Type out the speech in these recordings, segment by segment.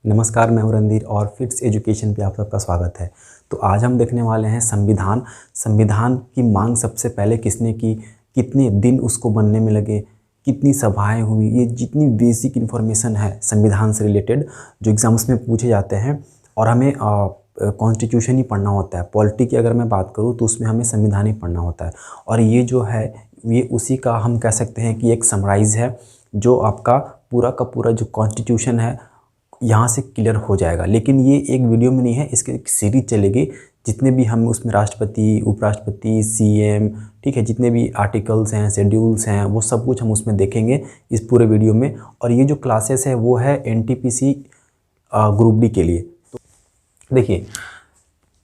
नमस्कार, मैं हूं रणधीर और फिट्स एजुकेशन पे आप सबका स्वागत है। तो आज हम देखने वाले हैं संविधान। संविधान की मांग सबसे पहले किसने की, कितने दिन उसको बनने में लगे, कितनी सभाएं हुई, ये जितनी बेसिक इन्फॉर्मेशन है संविधान से रिलेटेड जो एग्ज़ाम्स में पूछे जाते हैं। और हमें कॉन्स्टिट्यूशन ही पढ़ना होता है। पॉलिटी की अगर मैं बात करूँ तो उसमें हमें संविधान ही पढ़ना होता है। और ये जो है ये उसी का हम कह सकते हैं कि एक समराइज़ है जो आपका पूरा का पूरा जो कॉन्स्टिट्यूशन है यहाँ से क्लियर हो जाएगा। लेकिन ये एक वीडियो में नहीं है, इसके एक सीरीज चलेगी। जितने भी हम उसमें राष्ट्रपति, उपराष्ट्रपति, सीएम, ठीक है, जितने भी आर्टिकल्स हैं, शेड्यूल्स हैं, वो सब कुछ हम उसमें देखेंगे इस पूरे वीडियो में। और ये जो क्लासेस है वो है एनटीपीसी ग्रुप डी के लिए। तो देखिए,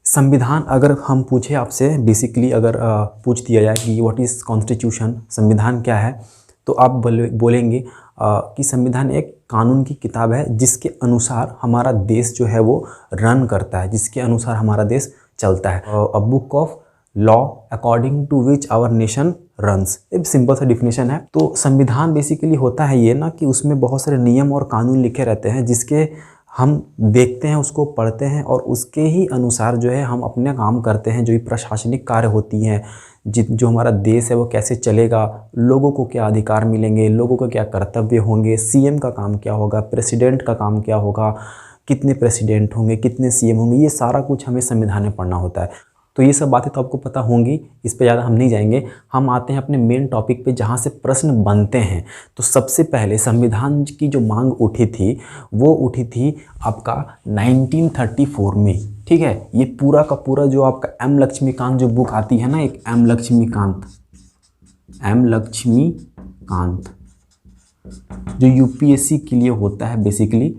संविधान अगर हम पूछे आपसे, बेसिकली अगर पूछ दिया जाए कि व्हाट इज़ कॉन्स्टिट्यूशन, संविधान क्या है, तो आप बोलेंगे कि संविधान एक कानून की किताब है जिसके अनुसार हमारा देश जो है वो रन करता है, जिसके अनुसार हमारा देश चलता है। A book of law according to which our nation runs, एक सिंपल सा डिफिनेशन है। तो संविधान बेसिकली होता है ये ना कि उसमें बहुत सारे नियम और कानून लिखे रहते हैं जिसके हम देखते हैं, उसको पढ़ते हैं और उसके ही अनुसार जो है हम अपने काम करते हैं। जो भी प्रशासनिक कार्य होती हैं, जो हमारा देश है वो कैसे चलेगा, लोगों को क्या अधिकार मिलेंगे, लोगों को क्या कर्तव्य होंगे, सीएम का काम क्या होगा, प्रेसिडेंट का काम क्या होगा, कितने प्रेसिडेंट होंगे, कितने सीएम होंगे, ये सारा कुछ हमें संविधान में पढ़ना होता है। तो ये सब बातें तो आपको पता होंगी, इस पे ज़्यादा हम नहीं जाएंगे। हम आते हैं अपने मेन टॉपिक पे जहाँ से प्रश्न बनते हैं। तो सबसे पहले संविधान की जो मांग उठी थी वो उठी थी आपका 1934 में, ठीक है। ये पूरा का पूरा जो आपका एम लक्ष्मीकांत जो बुक आती है ना, एक एम लक्ष्मीकांत जो यूपीएससी के लिए होता है बेसिकली,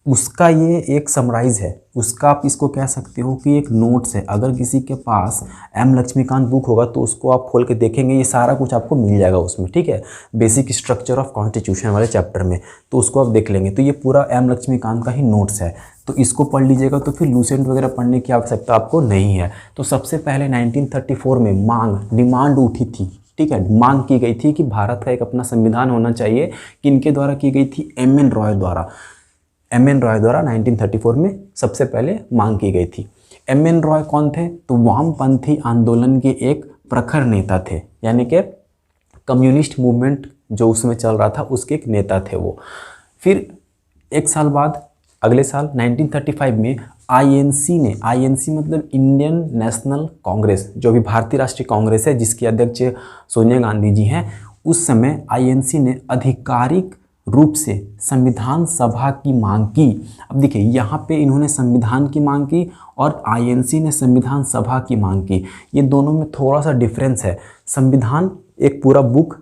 उसका ये एक समराइज़ है। उसका आप इसको कह सकते हो कि एक नोट्स है। अगर किसी के पास एम लक्ष्मीकांत बुक होगा तो उसको आप खोल के देखेंगे, ये सारा कुछ आपको मिल जाएगा उसमें, ठीक है, बेसिक स्ट्रक्चर ऑफ कॉन्स्टिट्यूशन वाले चैप्टर में। तो उसको आप देख लेंगे। तो ये पूरा एम लक्ष्मीकांत का ही नोट्स है, तो इसको पढ़ लीजिएगा। तो फिर लूसेंट वगैरह पढ़ने की आवश्यकता आपको नहीं है। तो सबसे पहले 1934 में डिमांड उठी थी, ठीक है, मांग की गई थी कि भारत का एक अपना संविधान होना चाहिए। किनके द्वारा की गई थी? एम एन रॉय द्वारा 1934 में सबसे पहले मांग की गई थी। एम एन रॉय कौन थे? तो वामपंथी आंदोलन के एक प्रखर नेता थे, यानी कि कम्युनिस्ट मूवमेंट जो उसमें चल रहा था उसके एक नेता थे वो। फिर एक साल बाद, अगले साल 1935 में आईएनसी मतलब इंडियन नेशनल कांग्रेस, जो भी भारतीय राष्ट्रीय कांग्रेस है जिसकी अध्यक्ष सोनिया गांधी जी हैं, उस समय आईएनसी ने आधिकारिक रूप से संविधान सभा की मांग की। अब देखिए, यहाँ पे इन्होंने संविधान की मांग की और आईएनसी ने संविधान सभा की मांग की। ये दोनों में थोड़ा सा डिफरेंस है। संविधान एक पूरा बुक,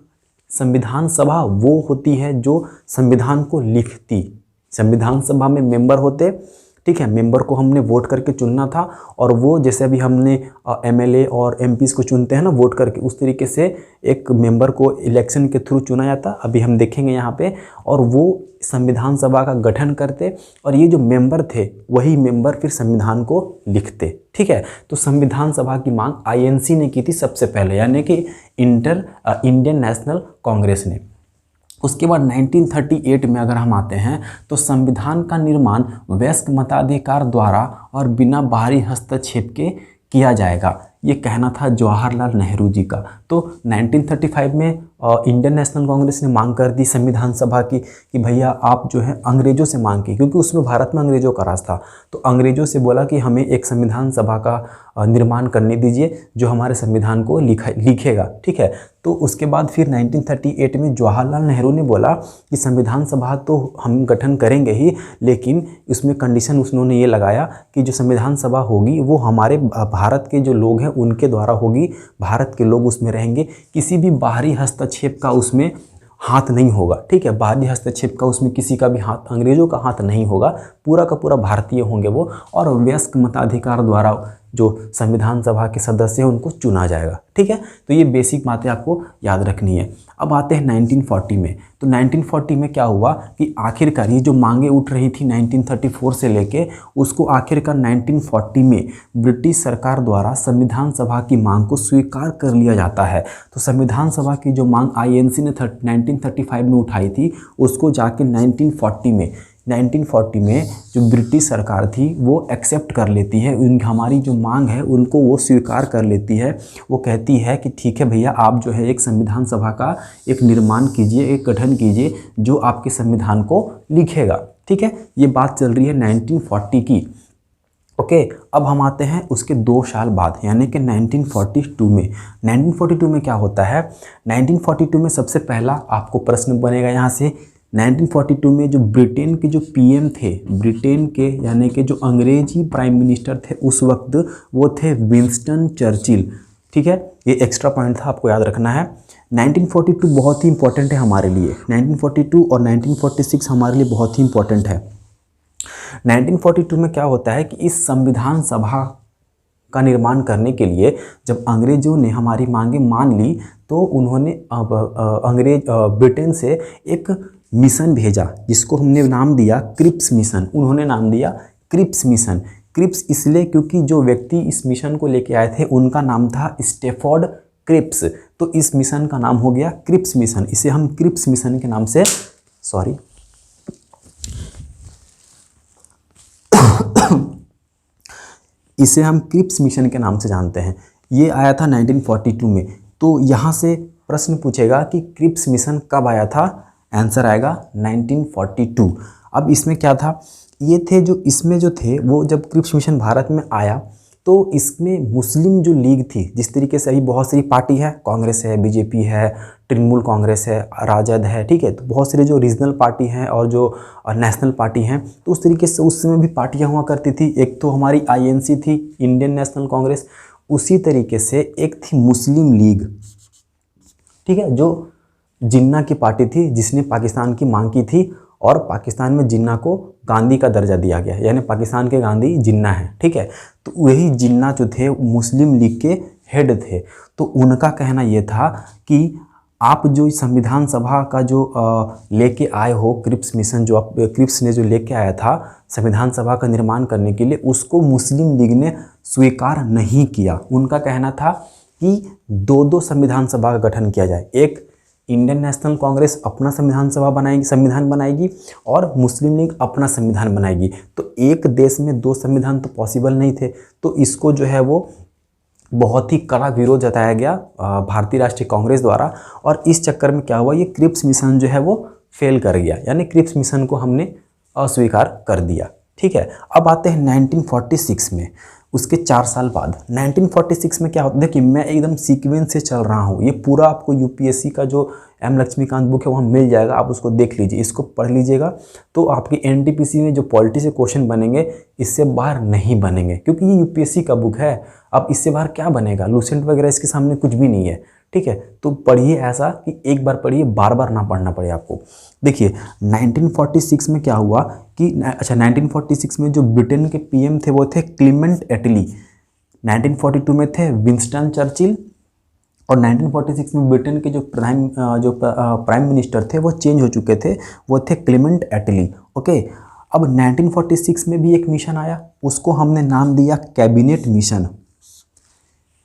संविधान सभा वो होती है जो संविधान को लिखती। संविधान सभा में मेंबर होते, ठीक है, मेंबर को हमने वोट करके चुनना था। और वो जैसे अभी हमने एमएलए और एमपीज़ को चुनते हैं ना वोट करके, उस तरीके से एक मेंबर को इलेक्शन के थ्रू चुना जाता। अभी हम देखेंगे यहाँ पे। और वो संविधान सभा का गठन करते और ये जो मेंबर थे वही मेंबर फिर संविधान को लिखते, ठीक है। तो संविधान सभा की मांग आईएनसी ने की थी सबसे पहले, यानी कि इंडियन नेशनल कांग्रेस ने। उसके बाद 1938 में अगर हम आते हैं तो संविधान का निर्माण वयस्क मताधिकार द्वारा और बिना बाहरी हस्तक्षेप के किया जाएगा, ये कहना था जवाहरलाल नेहरू जी का। तो 1935 में इंडियन नेशनल कांग्रेस ने मांग कर दी संविधान सभा की कि भैया आप जो है अंग्रेज़ों से मांग की, क्योंकि उसमें भारत में अंग्रेज़ों का राज था। तो अंग्रेज़ों से बोला कि हमें एक संविधान सभा का निर्माण करने दीजिए जो हमारे संविधान को लिखेगा, ठीक है। तो उसके बाद फिर 1938 में जवाहरलाल नेहरू ने बोला कि संविधान सभा तो हम गठन करेंगे ही, लेकिन उसमें कंडीशन उन्होंने ये लगाया कि जो संविधान सभा होगी वो हमारे भारत के जो लोग हैं उनके द्वारा होगी, भारत के लोग उसमें रहेंगे, किसी भी बाहरी हस्तक्षेप का उसमें हाथ नहीं होगा, ठीक है। बाहरी हस्तक्षेप का उसमें किसी का भी हाथ, अंग्रेज़ों का हाथ नहीं होगा, पूरा का पूरा भारतीय होंगे वो। और वयस्क मताधिकार द्वारा जो संविधान सभा के सदस्य हैं उनको चुना जाएगा, ठीक है। तो ये बेसिक बातें आपको याद रखनी है। अब आते हैं 1940 में। तो 1940 में क्या हुआ कि आखिरकार ये जो मांगे उठ रही थी 1934 से लेके, उसको आखिरकार 1940 में ब्रिटिश सरकार द्वारा संविधान सभा की मांग को स्वीकार कर लिया जाता है। तो संविधान सभा की जो मांग आईएनसी ने 1935 में उठाई थी, उसको जाके 1940 में 1940 में जो ब्रिटिश सरकार थी वो एक्सेप्ट कर लेती है, हमारी जो मांग है उनको वो स्वीकार कर लेती है। वो कहती है कि ठीक है भैया, आप जो है एक संविधान सभा का एक निर्माण कीजिए, एक गठन कीजिए जो आपके संविधान को लिखेगा। ठीक है, ये बात चल रही है 1940 की। ओके, अब हम आते हैं उसके 2 साल बाद, यानी कि 1942 में। 1942 में क्या होता है? 1942 में सबसे पहला आपको प्रश्न बनेगा यहाँ से, 1942 में जो ब्रिटेन के जो पीएम थे, ब्रिटेन के यानी कि जो अंग्रेजी प्राइम मिनिस्टर थे उस वक्त, वो थे विंस्टन चर्चिल। ठीक है, ये एक्स्ट्रा पॉइंट था, आपको याद रखना है। 1942 बहुत ही इंपॉर्टेंट है हमारे लिए, 1942 और 1946 हमारे लिए बहुत ही इंपॉर्टेंट है। 1942 में क्या होता है कि इस संविधान सभा का निर्माण करने के लिए जब अंग्रेजों ने हमारी मांगे मान ली तो उन्होंने ब्रिटेन से एक मिशन भेजा जिसको हमने नाम दिया क्रिप्स मिशन। उन्होंने नाम दिया क्रिप्स मिशन। क्रिप्स इसलिए क्योंकि जो व्यक्ति इस मिशन को लेके आए थे उनका नाम था स्टैफोर्ड क्रिप्स, तो इस मिशन का नाम हो गया क्रिप्स मिशन। इसे हम क्रिप्स मिशन के नाम से इसे हम क्रिप्स मिशन के नाम से जानते हैं। ये आया था 1942 में। तो यहाँ से प्रश्न पूछेगा कि क्रिप्स मिशन कब आया था? आंसर आएगा 1942। अब इसमें क्या था, ये थे जो इसमें जो थे वो जब क्रिप्स मिशन भारत में आया तो इसमें मुस्लिम जो लीग थी, जिस तरीके से अभी बहुत सारी पार्टी है, कांग्रेस है, बीजेपी है, तृणमूल कांग्रेस है, राजद है, ठीक है, तो बहुत सारे जो रीजनल पार्टी हैं और जो नेशनल पार्टी हैं, तो उस तरीके से उस समय भी पार्टियां हुआ करती थी। एक तो हमारी आईएनसी थी, इंडियन नेशनल कांग्रेस, उसी तरीके से एक थी मुस्लिम लीग, ठीक है, जो जिन्ना की पार्टी थी जिसने पाकिस्तान की मांग की थी और पाकिस्तान में जिन्ना को गांधी का दर्जा दिया गया, यानी पाकिस्तान के गांधी जिन्ना है। ठीक है, तो वही जिन्ना जो थे मुस्लिम लीग के हेड थे। तो उनका कहना ये था कि आप जो संविधान सभा का जो लेके आए हो क्रिप्स मिशन, जो आप क्रिप्स ने जो लेके आया था संविधान सभा का निर्माण करने के लिए, उसको मुस्लिम लीग ने स्वीकार नहीं किया। उनका कहना था कि 2 संविधान सभा का गठन किया जाए, एक इंडियन नेशनल कांग्रेस अपना संविधान बनाएगी और मुस्लिम लीग अपना संविधान बनाएगी। तो एक देश में 2 संविधान तो पॉसिबल नहीं थे, तो इसको जो है वो बहुत ही कड़ा विरोध जताया गया भारतीय राष्ट्रीय कांग्रेस द्वारा। और इस चक्कर में क्या हुआ, ये क्रिप्स मिशन जो है वो फेल कर गया, यानी क्रिप्स मिशन को हमने अस्वीकार कर दिया। ठीक है, अब आते हैं 1946 में, उसके 4 साल बाद 1946 में क्या होता है। देखिए, मैं एकदम सीक्वेंस से चल रहा हूँ, ये पूरा आपको यूपीएससी का जो एम लक्ष्मीकांत बुक है वहाँ मिल जाएगा, आप उसको देख लीजिए, इसको पढ़ लीजिएगा, तो आपकी एनटीपीसी में जो पॉलिटी से क्वेश्चन बनेंगे इससे बाहर नहीं बनेंगे, क्योंकि ये यूपीएससी का बुक है। अब इससे बाहर क्या बनेगा, लूसेंट वगैरह इसके सामने कुछ भी नहीं है। ठीक है, तो पढ़िए ऐसा कि एक बार पढ़िए, बार बार ना पढ़ना पड़े आपको। देखिए 1946 में क्या हुआ कि 1946 में जो ब्रिटेन के पीएम थे वो थे क्लीमेंट एटली, 1942 में थे विंस्टन चर्चिल, और 1946 में ब्रिटेन के जो प्राइम मिनिस्टर थे वो चेंज हो चुके थे, वो थे क्लीमेंट एटली। ओके, अब 1946 में भी एक मिशन आया, उसको हमने नाम दिया कैबिनेट मिशन।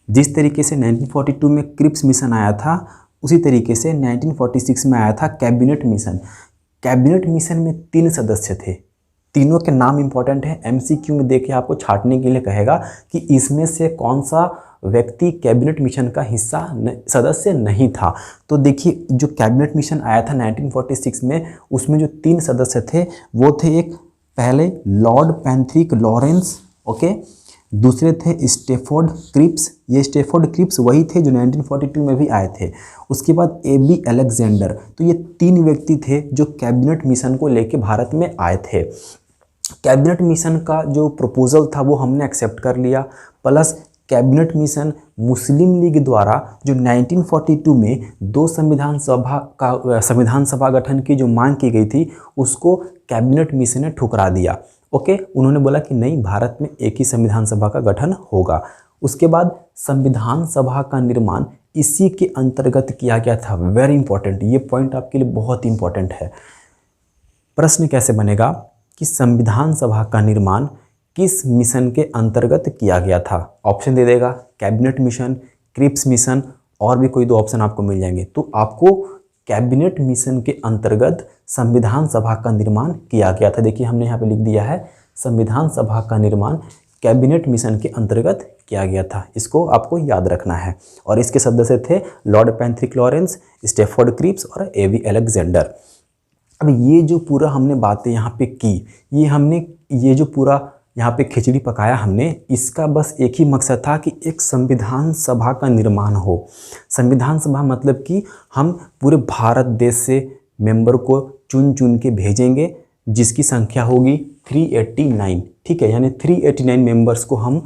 जिस तरीके से 1942 में क्रिप्स मिशन आया था, उसी तरीके से 1946 में आया था कैबिनेट मिशन। कैबिनेट मिशन में 3 सदस्य थे, तीनों के नाम इंपॉर्टेंट है, एमसीक्यू में देके आपको छांटने के लिए कहेगा कि इसमें से कौन सा व्यक्ति कैबिनेट मिशन का सदस्य नहीं था। तो देखिए, जो कैबिनेट मिशन आया था 1946 में, उसमें जो 3 सदस्य थे वो थे, एक पहले लॉर्ड पैट्रिक लॉरेंस, ओके, दूसरे थे स्टैफोर्ड क्रिप्स, ये स्टैफोर्ड क्रिप्स वही थे जो 1942 में भी आए थे। उसके बाद एबी अलेक्जेंडर। तो ये 3 व्यक्ति थे जो कैबिनेट मिशन को लेके भारत में आए थे। कैबिनेट मिशन का जो प्रपोजल था वो हमने एक्सेप्ट कर लिया, प्लस कैबिनेट मिशन मुस्लिम लीग द्वारा जो 1942 में 2 संविधान सभा गठन की जो मांग की गई थी उसको कैबिनेट मिशन ने ठुकरा दिया। ओके, उन्होंने बोला कि नहीं, भारत में एक ही संविधान सभा का गठन होगा। उसके बाद संविधान सभा का निर्माण इसी के अंतर्गत किया गया था। वेरी इंपॉर्टेंट, ये पॉइंट आपके लिए बहुत इंपॉर्टेंट है। प्रश्न कैसे बनेगा कि संविधान सभा का निर्माण किस मिशन के अंतर्गत किया गया था? ऑप्शन दे देगा, कैबिनेट मिशन, क्रिप्स मिशन, और भी कोई 2 ऑप्शन आपको मिल जाएंगे। तो आपको कैबिनेट मिशन के अंतर्गत संविधान सभा का निर्माण किया गया था। देखिए हमने यहाँ पे लिख दिया है, संविधान सभा का निर्माण कैबिनेट मिशन के अंतर्गत किया गया था। इसको आपको याद रखना है। और इसके सदस्य थे Lord Patrick Lawrence, Stafford Cripps और एवी अलेक्जेंडर। अब ये जो पूरा हमने बातें यहाँ पे की, ये जो पूरा यहाँ पे खिचड़ी पकाया हमने, इसका बस एक ही मकसद था कि एक संविधान सभा का निर्माण हो। संविधान सभा मतलब कि हम पूरे भारत देश से मेंबर को चुन चुन के भेजेंगे, जिसकी संख्या होगी 389। ठीक है, यानी 389 मेंबर्स को हम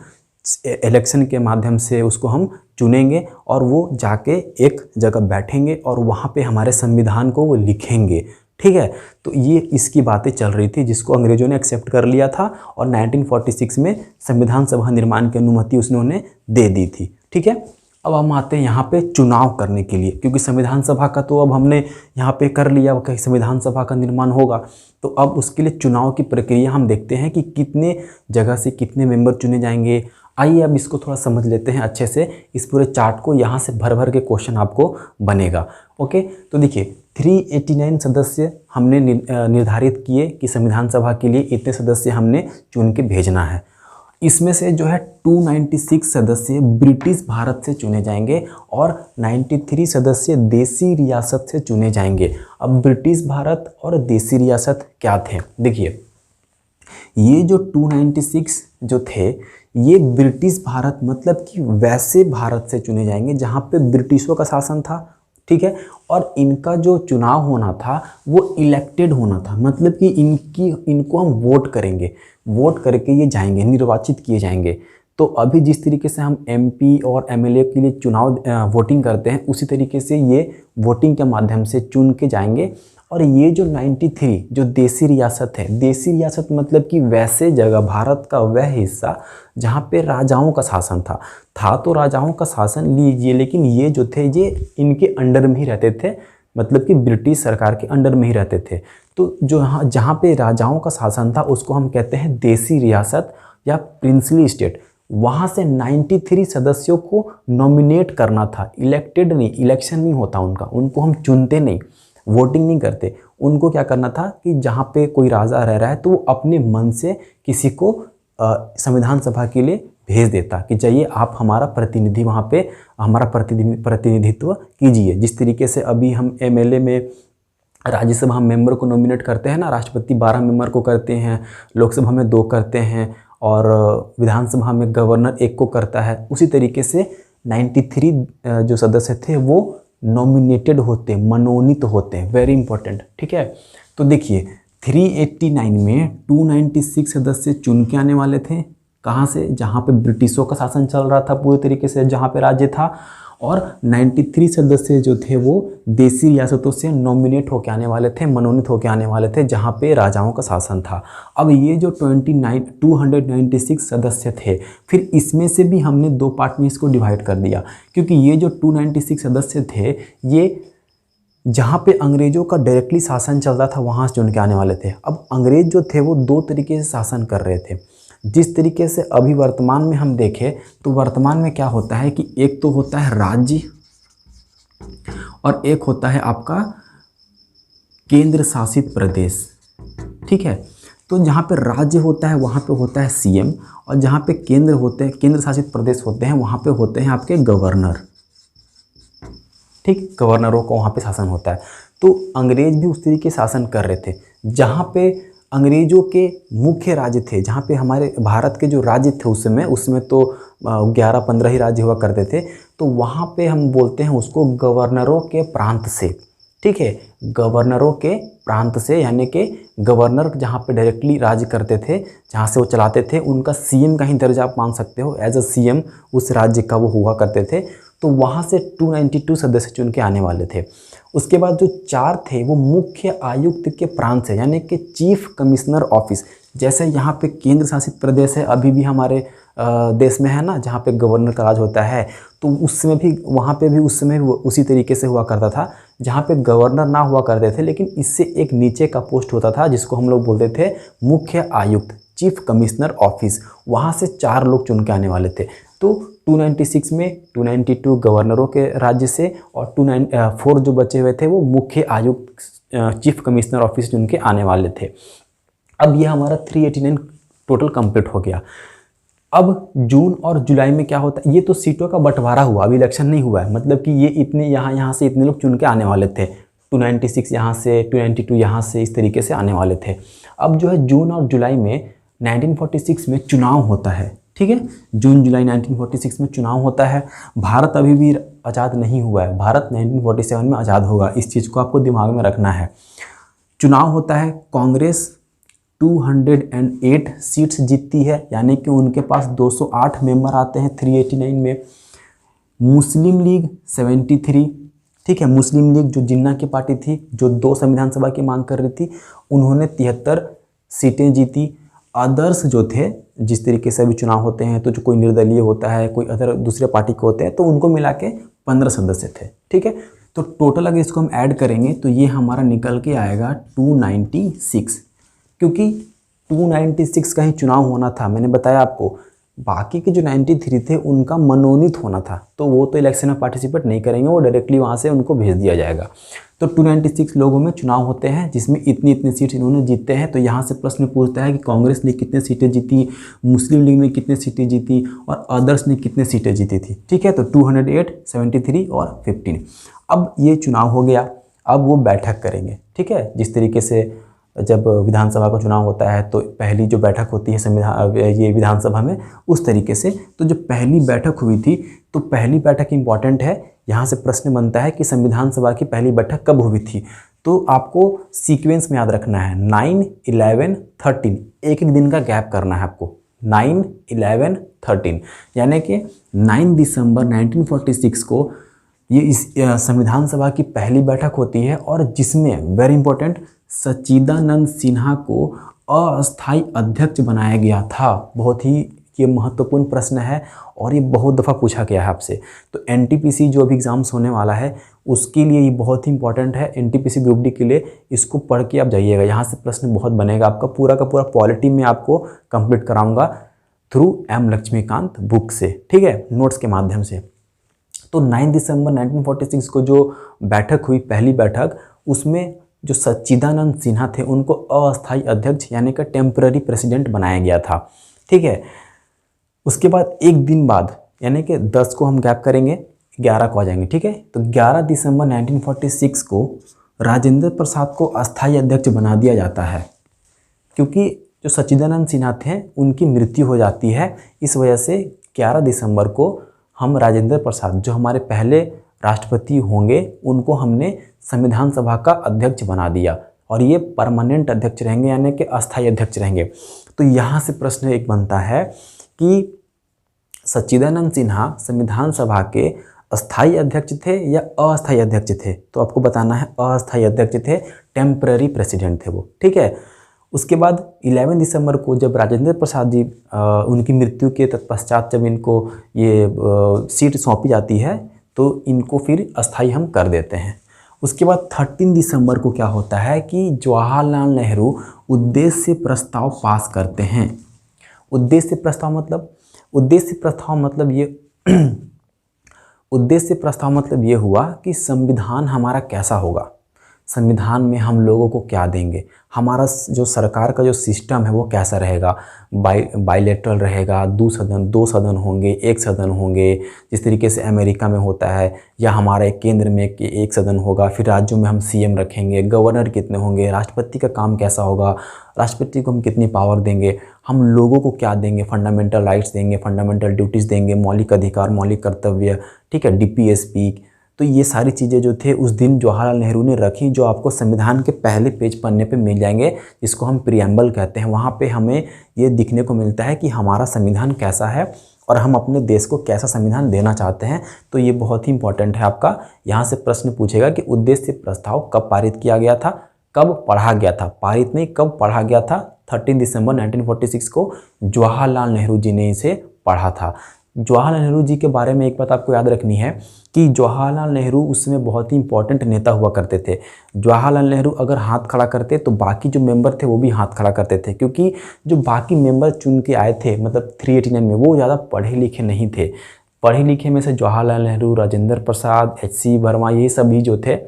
इलेक्शन के माध्यम से उसको हम चुनेंगे और वो जाके एक जगह बैठेंगे और वहाँ पे हमारे संविधान को वो लिखेंगे। ठीक है, तो ये इसकी बातें चल रही थी, जिसको अंग्रेजों ने एक्सेप्ट कर लिया था और 1946 में संविधान सभा निर्माण की अनुमति उन्होंने दे दी थी। ठीक है, अब हम आते हैं यहाँ पे चुनाव करने के लिए, क्योंकि संविधान सभा का तो अब हमने यहाँ पे कर लिया कि संविधान सभा का निर्माण होगा, तो अब उसके लिए चुनाव की प्रक्रिया हम देखते हैं कि कितने जगह से कितने मेंबर चुने जाएंगे। आइए अब इसको थोड़ा समझ लेते हैं अच्छे से, इस पूरे चार्ट को। यहाँ से भर भर के क्वेश्चन आपको बनेगा। ओके, तो देखिए 389 सदस्य हमने निर्धारित किए कि संविधान सभा के लिए इतने सदस्य हमने चुन के भेजना है। इसमें से जो है 296 सदस्य ब्रिटिश भारत से चुने जाएंगे और 93 सदस्य देसी रियासत से चुने जाएंगे। अब ब्रिटिश भारत और देसी रियासत क्या थे? देखिए ये जो 296 जो थे, ये ब्रिटिश भारत मतलब कि वैसे भारत से चुने जाएंगे जहाँ पे ब्रिटिशों का शासन था। ठीक है, और इनका जो चुनाव होना था वो इलेक्टेड होना था, मतलब कि इनको हम वोट करेंगे, वोट करके ये जाएंगे, निर्वाचित किए जाएंगे। तो अभी जिस तरीके से हम एमपी और एमएलए के लिए चुनाव वोटिंग करते हैं, उसी तरीके से ये वोटिंग के माध्यम से चुन के जाएंगे। और ये जो 93 जो देसी रियासत है, देसी रियासत मतलब कि वैसे जगह, भारत का वह हिस्सा जहाँ पे राजाओं का शासन था तो राजाओं का शासन लीजिए, लेकिन ये जो थे ये इनके अंडर में ही रहते थे, मतलब कि ब्रिटिश सरकार के अंडर में ही रहते थे। तो जो जहाँ पे राजाओं का शासन था उसको हम कहते हैं देसी रियासत या प्रिंसली स्टेट। वहाँ से 93 सदस्यों को नॉमिनेट करना था, इलेक्टेड नहीं, इलेक्शन नहीं होता उनका, उनको हम चुनते नहीं, वोटिंग नहीं करते। उनको क्या करना था कि जहाँ पे कोई राजा रह रहा है तो वो अपने मन से किसी को संविधान सभा के लिए भेज देता कि चाहिए आप हमारा प्रतिनिधि वहाँ पे हमारा प्रतिनिधित्व कीजिए। जिस तरीके से अभी हम एमएलए में राज्यसभा मेंबर को नॉमिनेट करते हैं ना, राष्ट्रपति 12 मेंबर को करते हैं, लोकसभा में 2 करते हैं और विधानसभा में गवर्नर 1 को करता है। उसी तरीके से 93 जो सदस्य थे वो नॉमिनेटेड होते, मनोनीत होते हैं, वेरी इंपॉर्टेंट। ठीक है, तो देखिए 389 में 296 सदस्य चुन के आने वाले थे। कहाँ से? जहाँ पे ब्रिटिशों का शासन चल रहा था पूरी तरीके से, जहाँ पे राज्य था। और 93 सदस्य जो थे वो देसी रियासतों से नॉमिनेट होकर आने वाले थे, मनोनीत होकर आने वाले थे, जहाँ पे राजाओं का शासन था। अब ये जो 296 सदस्य थे, फिर इसमें से भी हमने 2 पार्ट में इसको डिवाइड कर दिया, क्योंकि ये जो 296 सदस्य थे ये जहाँ पे अंग्रेज़ों का डायरेक्टली शासन चल रहा था वहाँ से चुन के आने वाले थे। अब अंग्रेज़ जो थे वो 2 तरीके से शासन कर रहे थे। जिस तरीके से अभी वर्तमान में हम देखें तो वर्तमान में क्या होता है कि एक तो होता है राज्य और एक होता है आपका केंद्र शासित प्रदेश। ठीक है, तो जहाँ पे राज्य होता है वहाँ पे होता है सीएम, और जहाँ पे केंद्र शासित प्रदेश होते हैं वहाँ पे होते हैं आपके गवर्नर। ठीक, गवर्नरों को वहाँ पे शासन होता है। तो अंग्रेज भी उस तरीके शासन कर रहे थे। जहाँ पे अंग्रेज़ों के मुख्य राज्य थे, जहाँ पे हमारे भारत के जो राज्य थे उसमें तो 11-15 ही राज्य हुआ करते थे, तो वहाँ पे हम बोलते हैं उसको गवर्नरों के प्रांत से। ठीक है, गवर्नरों के प्रांत से, यानी कि गवर्नर जहाँ पे डायरेक्टली राज्य करते थे, जहाँ से वो चलाते थे, उनका सीएम का ही दर्जा आप मान सकते हो, एज अ सीएम उस राज्य का वो हुआ करते थे। तो वहाँ से 292 सदस्य चुन के आने वाले थे। उसके बाद जो 4 थे वो मुख्य आयुक्त के प्रांत से, यानी कि चीफ कमिश्नर ऑफिस। जैसे यहाँ पे केंद्र शासित प्रदेश है, अभी भी हमारे देश में है ना, जहाँ पे गवर्नर का राज होता है, तो उस समय भी वहाँ पे भी उस समय उसी तरीके से हुआ करता था, जहाँ पे गवर्नर ना हुआ करते थे, लेकिन इससे एक नीचे का पोस्ट होता था जिसको हम लोग बोलते थे मुख्य आयुक्त, चीफ कमिश्नर ऑफिस। वहाँ से 4 लोग चुन के आने वाले थे। तो 296 में 292 गवर्नरों के राज्य से और 294 जो बचे हुए थे वो मुख्य आयुक्त चीफ कमिश्नर ऑफिस उनके आने वाले थे। अब ये हमारा 389 टोटल कंप्लीट हो गया। अब जून और जुलाई में क्या होता है, ये तो सीटों का बंटवारा हुआ, अभी इलेक्शन नहीं हुआ है, मतलब कि ये इतने यहाँ से इतने लोग चुन के आने वाले थे, 296 यहाँ से, 292 यहाँ से, इस तरीके से आने वाले थे। अब जो है जून और जुलाई में 1946 में चुनाव होता है, ठीक है, जून जुलाई 1946 में चुनाव होता है। भारत अभी भी आज़ाद नहीं हुआ है, भारत 1947 में आज़ाद होगा, इस चीज़ को आपको दिमाग में रखना है। चुनाव होता है, कांग्रेस 208 सीट्स जीतती है, यानी कि उनके पास 208 मेंबर आते हैं 389 में। मुस्लिम लीग 73, ठीक है, मुस्लिम लीग जो जिन्ना की पार्टी थी, जो 2 संविधान सभा की मांग कर रही थी, उन्होंने 73 सीटें जीती। अदर्स जो थे, जिस तरीके से अभी चुनाव होते हैं तो जो कोई निर्दलीय होता है, कोई अदर दूसरे पार्टी के होते हैं, तो उनको मिला के 15 सदस्य थे, ठीक है। तो टोटल अगर इसको हम ऐड करेंगे तो ये हमारा निकल के आएगा 296, क्योंकि 296 का ही चुनाव होना था। मैंने बताया आपको, बाकी के जो 93 थे उनका मनोनीत होना था, तो वो तो इलेक्शन में पार्टिसिपेट नहीं करेंगे, वो डायरेक्टली वहाँ से उनको भेज दिया जाएगा। तो 296 लोगों में चुनाव होते हैं, जिसमें इतनी इतनी सीट इन्होंने जीते हैं। तो यहाँ से प्रश्न पूछता है कि कांग्रेस ने कितने सीटें जीती, मुस्लिम लीग ने कितने सीटें जीती और अदर्स ने कितने सीटें जीती थी, ठीक है। तो 208, 73 और 15। अब ये चुनाव हो गया, अब वो बैठक करेंगे, ठीक है। जिस तरीके से जब विधानसभा का चुनाव होता है तो पहली जो बैठक होती है ये विधानसभा में, उस तरीके से तो जो पहली बैठक हुई थी, तो पहली बैठक इंपॉर्टेंट है। यहाँ से प्रश्न बनता है कि संविधान सभा की पहली बैठक कब हुई थी, तो आपको सीक्वेंस में याद रखना है 9, 11, 13, एक एक दिन का गैप करना है आपको, 9, 11, 13, यानी कि 9 दिसंबर 1946 को ये इस संविधान सभा की पहली बैठक होती है, और जिसमें वेरी इंपॉर्टेंट सच्चिदानंद सिन्हा को अस्थायी अध्यक्ष बनाया गया था। बहुत ही ये महत्वपूर्ण प्रश्न है और ये बहुत दफ़ा पूछा गया है आपसे। तो एनटीपीसी जो भी एग्ज़ाम्स होने वाला है उसके लिए ये बहुत ही इंपॉर्टेंट है। एनटीपीसी ग्रुप डी के लिए इसको पढ़ के आप जाइएगा, यहाँ से प्रश्न बहुत बनेगा आपका। पूरा का पूरा पॉलिटी में आपको कंप्लीट कराऊंगा थ्रू एम लक्ष्मीकांत बुक से, ठीक है, नोट्स के माध्यम से। तो 9 दिसंबर 1946 को जो बैठक हुई, पहली बैठक, उसमें जो सच्चिदानंद सिन्हा थे उनको अस्थायी अध्यक्ष यानी कि टेम्पररी प्रेसिडेंट बनाया गया था, ठीक है। उसके बाद एक दिन बाद यानी कि 10 को हम गैप करेंगे, 11 को आ जाएंगे, ठीक है। तो 11 दिसंबर 1946 को राजेंद्र प्रसाद को अस्थायी अध्यक्ष बना दिया जाता है, क्योंकि जो सच्चिदानंद सिन्हा थे उनकी मृत्यु हो जाती है। इस वजह से 11 दिसंबर को हम राजेंद्र प्रसाद, जो हमारे पहले राष्ट्रपति होंगे, उनको हमने संविधान सभा का अध्यक्ष बना दिया, और ये परमानेंट अध्यक्ष रहेंगे यानी कि अस्थायी अध्यक्ष रहेंगे। तो यहाँ से प्रश्न एक बनता है कि सच्चिदानंद सिन्हा संविधान सभा के अस्थायी अध्यक्ष थे या अस्थायी अध्यक्ष थे, तो आपको बताना है अस्थायी अध्यक्ष थे, टेम्पररी प्रेसिडेंट थे वो, ठीक है। उसके बाद 11 दिसंबर को जब राजेंद्र प्रसाद जी उनकी मृत्यु के तत्पश्चात जब इनको ये सीट सौंपी जाती है तो इनको फिर अस्थायी हम कर देते हैं। उसके बाद 13 दिसंबर को क्या होता है कि जवाहरलाल नेहरू उद्देश्य प्रस्ताव पास करते हैं। उद्देश्य प्रस्ताव मतलब ये हुआ कि संविधान हमारा कैसा होगा, संविधान में हम लोगों को क्या देंगे, हमारा जो सरकार का जो सिस्टम है वो कैसा रहेगा, बाइलेटरल रहेगा, दो सदन होंगे, एक सदन होंगे, जिस तरीके से अमेरिका में होता है, या हमारा एक केंद्र में एक सदन होगा, फिर राज्यों में हम सीएम रखेंगे, गवर्नर कितने होंगे, राष्ट्रपति का काम कैसा होगा, राष्ट्रपति को हम कितनी पावर देंगे, हम लोगों को क्या देंगे, फंडामेंटल राइट्स देंगे, फंडामेंटल ड्यूटीज़ देंगे, मौलिक अधिकार, मौलिक कर्तव्य, ठीक है, डीपीएसपी। तो ये सारी चीज़ें जो थे उस दिन जवाहरलाल नेहरू ने रखी, जो आपको संविधान के पहले पेज पन्ने पे मिल जाएंगे, जिसको हम प्रियम्बल कहते हैं। वहाँ पे हमें ये दिखने को मिलता है कि हमारा संविधान कैसा है और हम अपने देश को कैसा संविधान देना चाहते हैं। तो ये बहुत ही इंपॉर्टेंट है आपका। यहाँ से प्रश्न पूछेगा कि उद्देश्य प्रस्ताव कब पारित किया गया था, कब पढ़ा गया था, पारित नहीं कब पढ़ा गया था। 13 दिसंबर 1946 को जवाहरलाल नेहरू जी ने इसे पढ़ा था। जवाहरलाल नेहरू जी के बारे में एक बात आपको याद रखनी है कि जवाहरलाल नेहरू उसमें बहुत ही इंपॉर्टेंट नेता हुआ करते थे। जवाहरलाल नेहरू अगर हाथ खड़ा करते तो बाकी जो मेंबर थे वो भी हाथ खड़ा करते थे, क्योंकि जो बाकी मेंबर चुन के आए थे मतलब 389 में, वो ज़्यादा पढ़े लिखे नहीं थे। पढ़े लिखे में से जवाहरलाल नेहरू, राजेंद्र प्रसाद, एच.सी. वर्मा, ये सभी जो थे,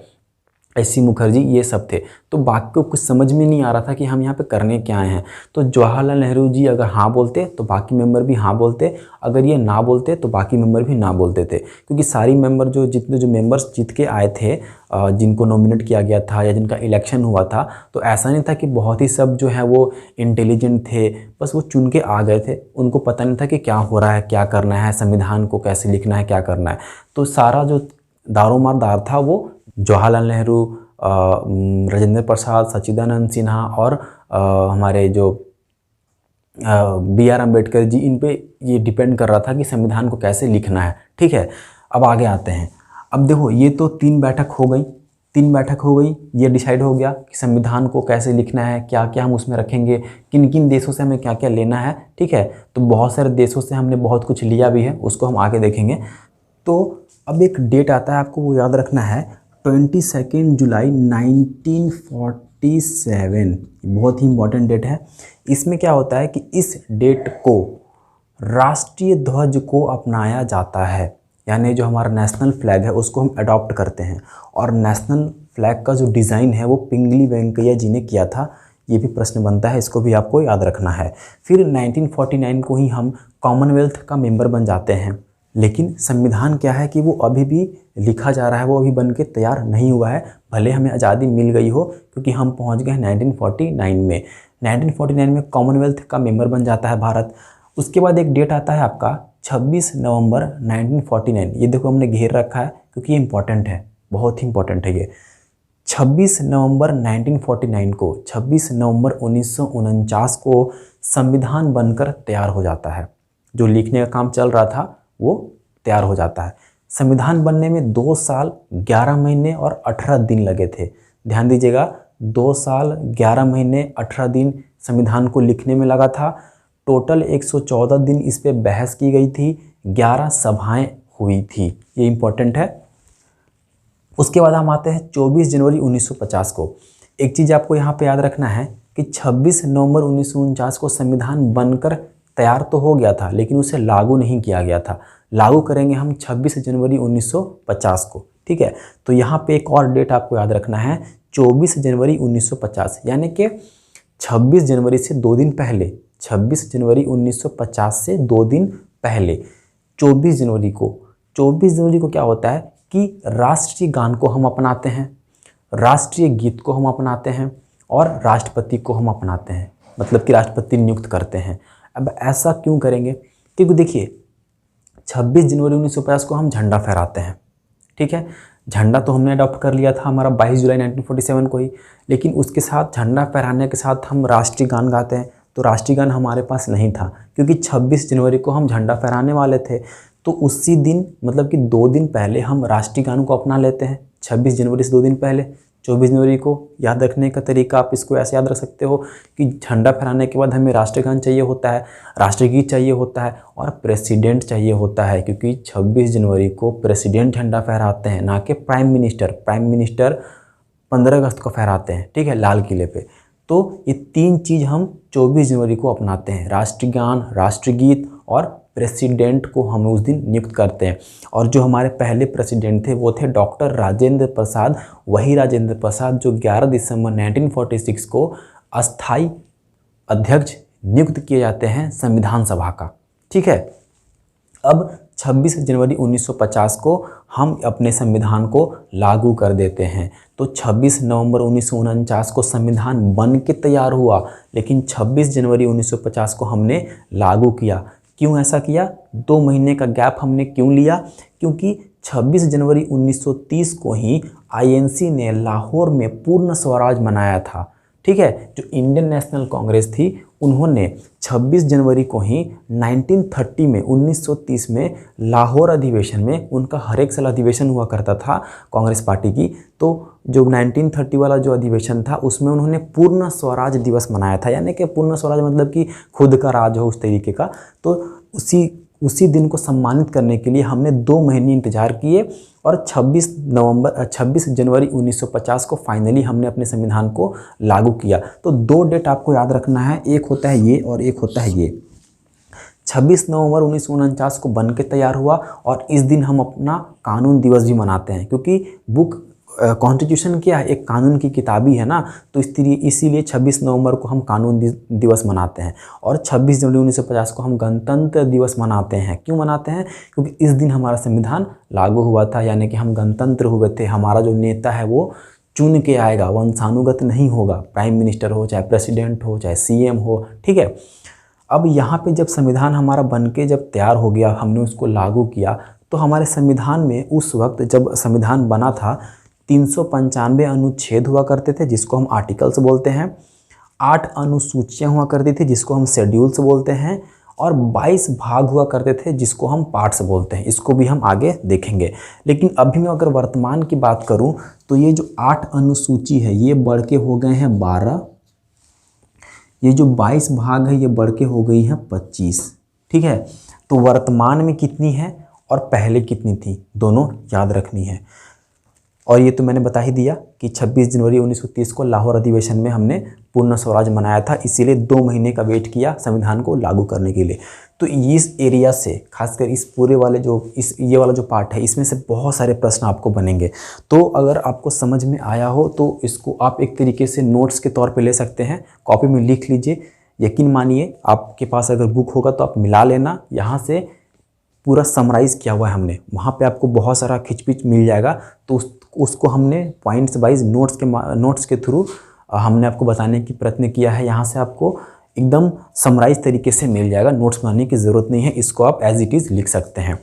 एच.सी. मुखर्जी, ये सब थे। तो बाकी को कुछ समझ में नहीं आ रहा था कि हम यहाँ पे करने क्या आए हैं। तो जवाहरलाल नेहरू जी अगर हाँ बोलते तो बाकी मेंबर भी हाँ बोलते, अगर ये ना बोलते तो बाकी मेंबर भी ना बोलते थे, क्योंकि सारी मेंबर जितने जो मेंबर्स जीत के आए थे, जिनको नॉमिनेट किया गया था या जिनका इलेक्शन हुआ था, तो ऐसा नहीं था कि बहुत ही सब जो है वो इंटेलिजेंट थे, बस वो चुन के आ गए थे। उनको पता नहीं था कि क्या हो रहा है, क्या करना है, संविधान को कैसे लिखना है, क्या करना है। तो सारा जो दारोमदार था वो जवाहरलाल नेहरू, राजेंद्र प्रसाद, सच्चिदानंद सिन्हा और हमारे जो B.R. अम्बेडकर जी, इन पे ये डिपेंड कर रहा था कि संविधान को कैसे लिखना है। ठीक है, अब आगे आते हैं। अब देखो, ये तो 3 बैठक हो गई, 3 बैठक हो गई, ये डिसाइड हो गया कि संविधान को कैसे लिखना है, क्या क्या हम उसमें रखेंगे, किन किन देशों से हमें क्या क्या लेना है। ठीक है, तो बहुत सारे देशों से हमने बहुत कुछ लिया भी है, उसको हम आगे देखेंगे। तो अब एक डेट आता है, आपको वो याद रखना है, 22 जुलाई 1947, बहुत ही इम्पॉर्टेंट डेट है। इसमें क्या होता है कि इस डेट को राष्ट्रीय ध्वज को अपनाया जाता है, यानी जो हमारा नेशनल फ्लैग है उसको हम अडॉप्ट करते हैं। और नेशनल फ्लैग का जो डिज़ाइन है वो पिंगली वेंकैया जी ने किया था। ये भी प्रश्न बनता है, इसको भी आपको याद रखना है। फिर 1949 को ही हम कॉमनवेल्थ का मेंबर बन जाते हैं, लेकिन संविधान क्या है कि वो अभी भी लिखा जा रहा है, वो अभी बन के तैयार नहीं हुआ है, भले हमें आज़ादी मिल गई हो, क्योंकि हम पहुंच गए 1949 में। 1949 में कॉमनवेल्थ का मेंबर बन जाता है भारत। उसके बाद एक डेट आता है आपका 26 नवंबर 1949। ये देखो हमने घेर रखा है क्योंकि ये इंपॉर्टेंट है, बहुत ही इंपॉर्टेंट है ये। 26 नवंबर 1949 को, 26 नवंबर 1949 को संविधान बनकर तैयार हो जाता है। जो लिखने का काम चल रहा था वो तैयार हो जाता है। संविधान बनने में 2 साल 11 महीने और 18 दिन लगे थे। ध्यान दीजिएगा, 2 साल 11 महीने 18 दिन संविधान को लिखने में लगा था। टोटल 114 दिन इस पे बहस की गई थी, 11 सभाएं हुई थी, ये इंपॉर्टेंट है। उसके बाद हम आते हैं 24 जनवरी 1950 को। एक चीज़ आपको यहाँ पे याद रखना है कि 26 नवंबर 1949 को संविधान बनकर तैयार तो हो गया था, लेकिन उसे लागू नहीं किया गया था। लागू करेंगे हम 26 जनवरी 1950 को। ठीक है, तो यहाँ पे एक और डेट आपको याद रखना है, 24 जनवरी 1950, यानी कि 26 जनवरी से 2 दिन पहले, 26 जनवरी 1950 से 2 दिन पहले 24 जनवरी को क्या होता है कि राष्ट्रीय गान को हम अपनाते हैं, राष्ट्रीय गीत को हम अपनाते हैं और राष्ट्रपति को हम अपनाते हैं, मतलब कि राष्ट्रपति नियुक्त करते हैं। अब ऐसा क्यों करेंगे? क्योंकि देखिए 26 जनवरी 1950 को हम झंडा फहराते हैं। ठीक है, झंडा तो हमने अडॉप्ट कर लिया था हमारा 22 जुलाई 1947 को ही, लेकिन उसके साथ झंडा फहराने के साथ हम राष्ट्रीय गान गाते हैं। तो राष्ट्रीय गान हमारे पास नहीं था, क्योंकि 26 जनवरी को हम झंडा फहराने वाले थे। तो उसी दिन, मतलब कि 2 दिन पहले हम राष्ट्रीय गान को अपना लेते हैं, 26 जनवरी से 2 दिन पहले। 24 जनवरी को याद रखने का तरीका आप इसको ऐसे याद रख सकते हो कि झंडा फहराने के बाद हमें राष्ट्रीय गान चाहिए होता है, राष्ट्रीय गीत चाहिए होता है और प्रेसिडेंट चाहिए होता है, क्योंकि 26 जनवरी को प्रेसिडेंट झंडा फहराते हैं, ना कि प्राइम मिनिस्टर। प्राइम मिनिस्टर 15 अगस्त को फहराते हैं, ठीक है, लाल किले पे। तो ये 3 चीज़ हम 24 जनवरी को अपनाते हैं, राष्ट्रीय गान, राष्ट्रीय गीत और प्रेसिडेंट को हम उस दिन नियुक्त करते हैं। और जो हमारे पहले प्रेसिडेंट थे वो थे डॉक्टर राजेंद्र प्रसाद, वही राजेंद्र प्रसाद जो 11 दिसंबर 1946 को अस्थाई अध्यक्ष नियुक्त किए जाते हैं संविधान सभा का। ठीक है, अब 26 जनवरी 1950 को हम अपने संविधान को लागू कर देते हैं। तो 26 नवंबर 1949 को संविधान बन के तैयार हुआ, लेकिन 26 जनवरी 1950 को हमने लागू किया। क्यों ऐसा किया? 2 महीने का गैप हमने क्यों लिया? क्योंकि 26 जनवरी 1930 को ही आईएनसी ने लाहौर में पूर्ण स्वराज मनाया था। ठीक है, जो इंडियन नेशनल कांग्रेस थी उन्होंने 26 जनवरी को ही 1930 में लाहौर अधिवेशन में, उनका हर एक साल अधिवेशन हुआ करता था कांग्रेस पार्टी की, तो जो 1930 वाला जो अधिवेशन था उसमें उन्होंने पूर्ण स्वराज दिवस मनाया था, यानी कि पूर्ण स्वराज मतलब कि खुद का राज हो उस तरीके का। तो उसी दिन को सम्मानित करने के लिए हमने 2 महीने इंतजार किए और 26 जनवरी 1950 को फाइनली हमने अपने संविधान को लागू किया। तो 2 डेट आपको याद रखना है, एक होता है ये और एक होता है ये। 26 नवंबर 1949 को बन के तैयार हुआ और इस दिन हम अपना कानून दिवस भी मनाते हैं, क्योंकि बुक कॉन्स्टिट्यूशन क्या है, एक कानून की किताब ही है ना, तो इसीलिए 26 नवंबर को हम कानून दिवस मनाते हैं। और 26 जनवरी 1950 को हम गणतंत्र दिवस मनाते हैं। क्यों मनाते हैं? क्योंकि इस दिन हमारा संविधान लागू हुआ था, यानी कि हम गणतंत्र हुए थे। हमारा जो नेता है वो चुन के आएगा, वंशानुगत नहीं होगा। प्राइम मिनिस्टर हो, चाहे प्रेसिडेंट हो, चाहे सीएम हो, ठीक है। अब यहाँ पे जब संविधान हमारा बनके जब तैयार हो गया, हमने उसको लागू किया, तो हमारे संविधान में उस वक्त जब संविधान बना था 395 अनुच्छेद हुआ करते थे, जिसको हम आर्टिकल्स बोलते हैं। 8 अनुसूचियाँ हुआ करती थी, जिसको हम शेड्यूल्स बोलते हैं। और 22 भाग हुआ करते थे, जिसको हम पार्ट्स बोलते हैं। इसको भी हम आगे देखेंगे। लेकिन अभी मैं अगर वर्तमान की बात करूं तो ये जो 8 अनुसूची है ये बढ़ के हो गए हैं 12। ये जो 22 भाग है ये बढ़ के हो गई हैं 25, ठीक है। तो वर्तमान में कितनी है और पहले कितनी थी, दोनों याद रखनी है। और ये तो मैंने बता ही दिया कि 26 जनवरी 1930 को लाहौर अधिवेशन में हमने पूर्ण स्वराज मनाया था, इसीलिए 2 महीने का वेट किया संविधान को लागू करने के लिए। तो इस एरिया से, खासकर इस पूरे वाले ये वाला जो पार्ट है, इसमें से बहुत सारे प्रश्न आपको बनेंगे। तो अगर आपको समझ में आया हो तो इसको आप एक तरीके से नोट्स के तौर पे ले सकते हैं, कॉपी में लिख लीजिए। यकीन मानिए आपके पास अगर बुक होगा तो आप मिला लेना, यहाँ से पूरा समराइज़ किया हुआ है हमने, वहाँ पे आपको बहुत सारा खिचपिच मिल जाएगा। तो उसको हमने पॉइंट्स वाइज नोट्स के थ्रू हमने आपको बताने की प्रयत्न किया है। यहाँ से आपको एकदम समराइज तरीके से मिल जाएगा, नोट्स बनाने की ज़रूरत नहीं है, इसको आप एज इट इज़ लिख सकते हैं।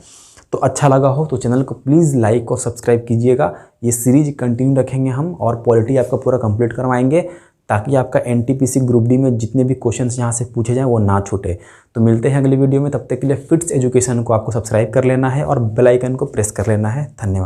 तो अच्छा लगा हो तो चैनल को प्लीज़ लाइक और सब्सक्राइब कीजिएगा। ये सीरीज कंटिन्यू रखेंगे हम और पॉलिटी आपका पूरा कंप्लीट करवाएंगे, ताकि आपका एनटीपीसी ग्रुप डी में जितने भी क्वेश्चंस यहाँ से पूछे जाएं वो ना छूटे। तो मिलते हैं अगले वीडियो में, तब तक के लिए फिट्स एजुकेशन को आपको सब्सक्राइब कर लेना है और बेल आइकन को प्रेस कर लेना है। धन्यवाद।